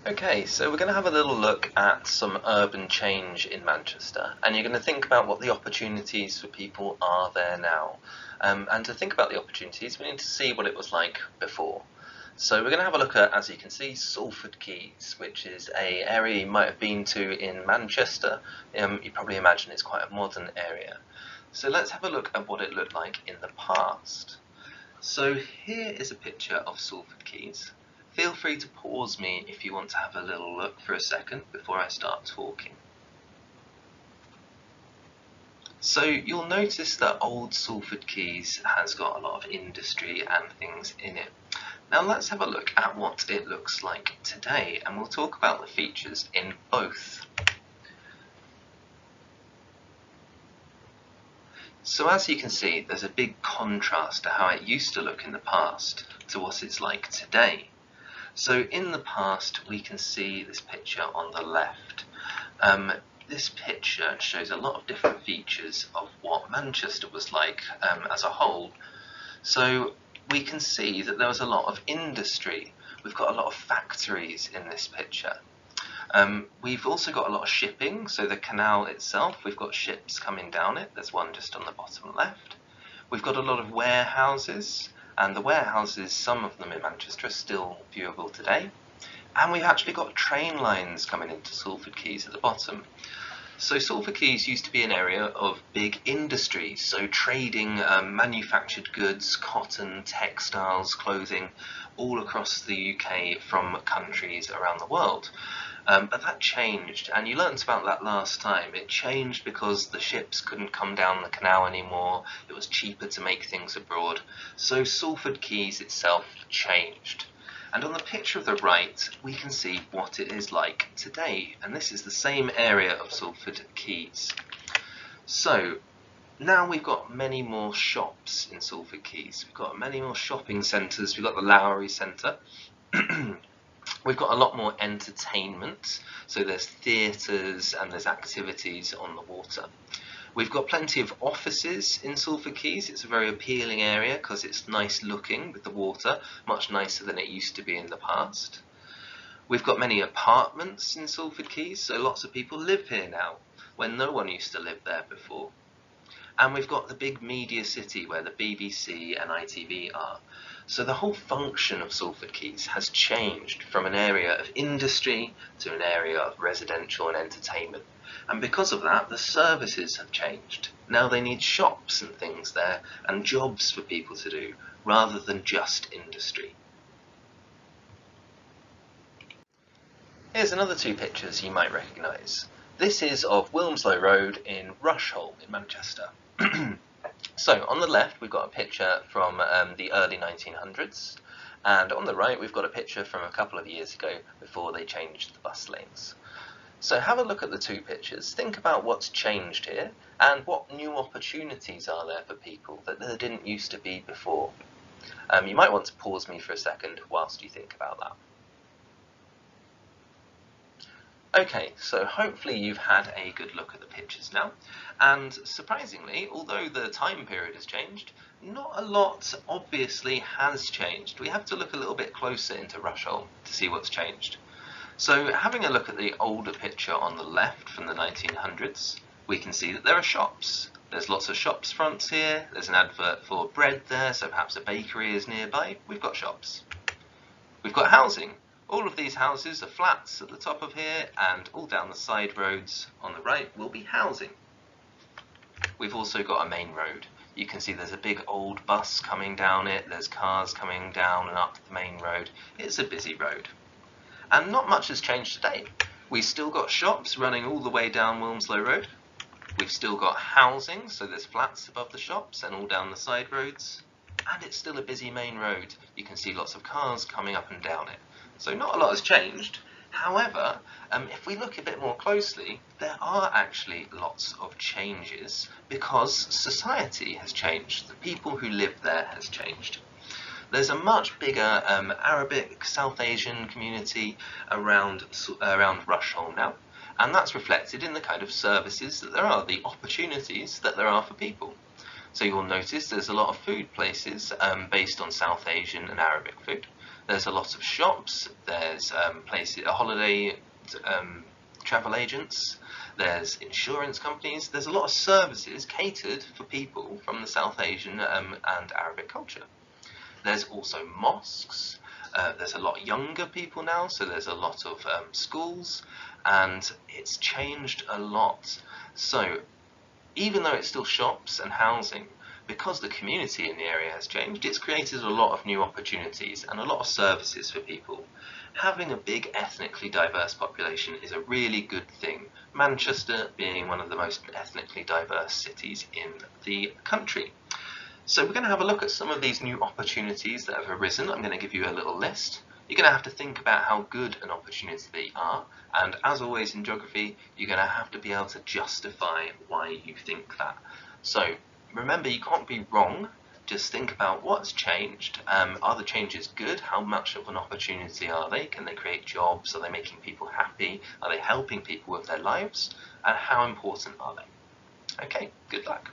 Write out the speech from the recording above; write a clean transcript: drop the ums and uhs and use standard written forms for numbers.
Okay, so we're going to have a little look at some urban change in Manchester, and you're going to think about what the opportunities for people are there now. And to think about the opportunities, we need to see what it was like before. So we're going to have a look at, as you can see, Salford Quays, which is an area you might have been to in Manchester. You probably imagine it's quite a modern area. So let's have a look at what it looked like in the past. So here is a picture of Salford Quays. Feel free to pause me if you want to have a little look for a second before I start talking. So you'll notice that old Salford Quays has got a lot of industry and things in it. Now let's have a look at what it looks like today, and we'll talk about the features in both. So as you can see, there's a big contrast to how it used to look in the past to what it's like today. So in the past, we can see this picture on the left. This picture shows a lot of different features of what Manchester was like as a whole. So we can see that there was a lot of industry. We've got a lot of factories in this picture. We've also got a lot of shipping, so the canal itself, we've got ships coming down it. There's one just on the bottom left. We've got a lot of warehouses, and the warehouses, some of them in Manchester, are still viewable today. And we've actually got train lines coming into Salford Quays at the bottom. So Salford Quays used to be an area of big industry, so trading manufactured goods, cotton, textiles, clothing, all across the UK from countries around the world. But that changed, and you learnt about that last time. It changed because the ships couldn't come down the canal anymore. It was cheaper to make things abroad. So Salford Quays itself changed. And on the picture of the right, we can see what it is like today. And this is the same area of Salford Quays. So now we've got many more shops in Salford Quays. We've got many more shopping centres. We've got the Lowry Centre. We've got a lot more entertainment, so there's theatres and there's activities on the water. We've got plenty of offices in Salford Quays. It's a very appealing area because it's nice looking with the water, much nicer than it used to be in the past. We've got many apartments in Salford Quays, so lots of people live here now, when no one used to live there before. And we've got the big media city where the BBC and ITV are. So the whole function of Salford Quays has changed from an area of industry to an area of residential and entertainment. And because of that, the services have changed. Now they need shops and things there, and jobs for people to do, rather than just industry. Here's another two pictures you might recognise. This is of Wilmslow Road in Rusholme in Manchester. So on the left we've got a picture from the early 1900s, and on the right we've got a picture from a couple of years ago before they changed the bus lanes. So have a look at the two pictures, think about what's changed here and what new opportunities are there for people that there didn't used to be before. You might want to pause me for a second whilst you think about that. Okay, so hopefully you've had a good look at the pictures now, and surprisingly, although the time period has changed, not a lot obviously has changed. We have to look a little bit closer into Rusholme to see what's changed. So having a look at the older picture on the left from the 1900s, we can see that there are shops. There's lots of shops fronts here, there's an advert for bread there, so perhaps a bakery is nearby. We've got shops. We've got housing. All of these houses are flats at the top of here, and all down the side roads on the right will be housing. We've also got a main road. You can see there's a big old bus coming down it, there's cars coming down and up the main road. It's a busy road. And not much has changed today. We've still got shops running all the way down Wilmslow Road. We've still got housing, so there's flats above the shops and all down the side roads. And it's still a busy main road. You can see lots of cars coming up and down it. So not a lot has changed. However, if we look a bit more closely, there are actually lots of changes because society has changed. The people who live there has changed. There's a much bigger Arabic, South Asian community around Rusholme now, and that's reflected in the kind of services that there are, the opportunities that there are for people. So you'll notice there's a lot of food places based on South Asian and Arabic food. There's a lot of shops, there's places, holiday travel agents, there's insurance companies, there's a lot of services catered for people from the South Asian and Arabic culture. There's also mosques, there's a lot younger people now, so there's a lot of schools, and it's changed a lot. So even though it's still shops and housing, because the community in the area has changed, it's created a lot of new opportunities and a lot of services for people. Having a big ethnically diverse population is a really good thing, Manchester being one of the most ethnically diverse cities in the country. So we're going to have a look at some of these new opportunities that have arisen. I'm going to give you a little list. You're going to have to think about how good an opportunity they are, and as always in geography, you're going to have to be able to justify why you think that. So remember, you can't be wrong. Just think about what's changed. Are the changes good? How much of an opportunity are they? Can they create jobs? Are they making people happy? Are they helping people with their lives? And how important are they? Okay, good luck.